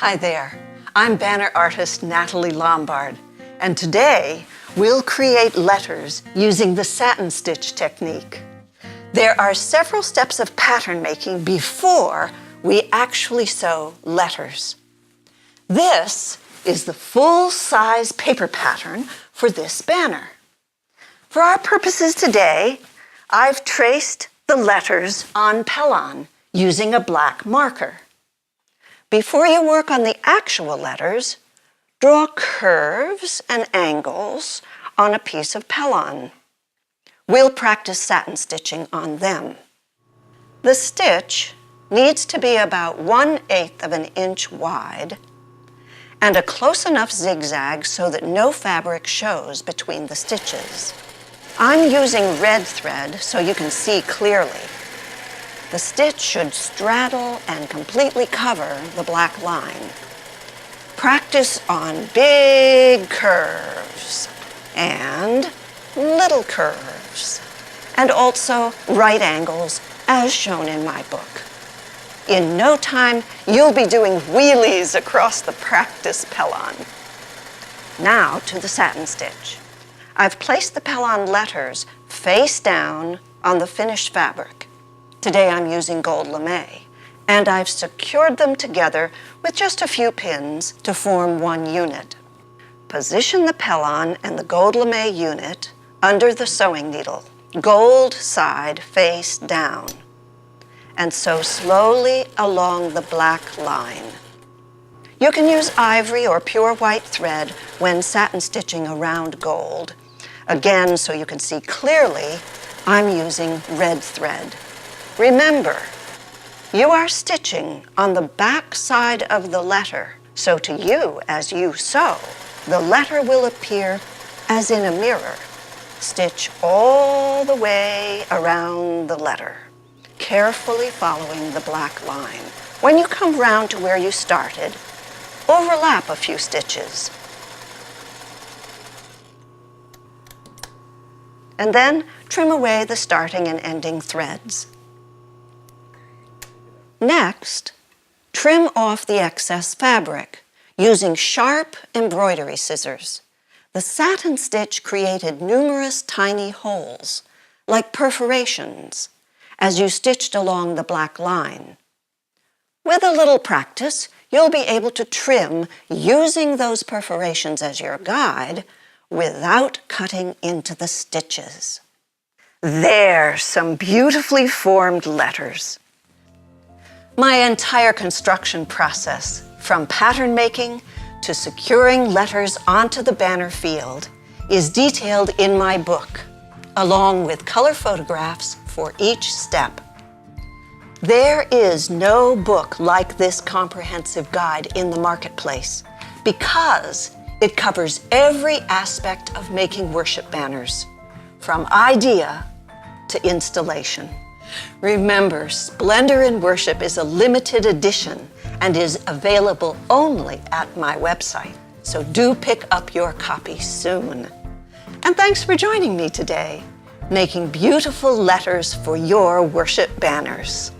Hi there, I'm banner artist Natalie Lombard, and today we'll create letters using the satin stitch technique. There are several steps of pattern making before we actually sew letters. This is the full-size paper pattern for this banner. For our purposes today, I've traced the letters on Pellon using a black marker. Before you work on the actual letters, draw curves and angles on a piece of Pellon. We'll practice satin stitching on them. The stitch needs to be about 1/8 of an inch wide and a close enough zigzag so that no fabric shows between the stitches. I'm using red thread so you can see clearly. The stitch should straddle and completely cover the black line. Practice on big curves and little curves, and also right angles as shown in my book. In no time, you'll be doing wheelies across the practice Pellon. Now to the satin stitch. I've placed the Pellon letters face down on the finished fabric. Today I'm using gold lame, and I've secured them together with just a few pins to form one unit. Position the Pellon and the gold lame unit under the sewing needle, gold side face down, and sew slowly along the black line. You can use ivory or pure white thread when satin stitching around gold. Again, so you can see clearly, I'm using red thread. Remember, you are stitching on the back side of the letter, so to you, as you sew, the letter will appear as in a mirror. Stitch all the way around the letter, carefully following the black line. When you come round to where you started, overlap a few stitches. And then trim away the starting and ending threads. Next, trim off the excess fabric using sharp embroidery scissors. The satin stitch created numerous tiny holes, like perforations, as you stitched along the black line. With a little practice, you'll be able to trim using those perforations as your guide without cutting into the stitches. There's some beautifully formed letters. My entire construction process, from pattern making to securing letters onto the banner field, is detailed in my book, along with color photographs for each step. There is no book like this comprehensive guide in the marketplace because it covers every aspect of making worship banners, from idea to installation. Remember, Splendor in Worship is a limited edition and is available only at my website, so do pick up your copy soon. And thanks for joining me today, making beautiful letters for your worship banners.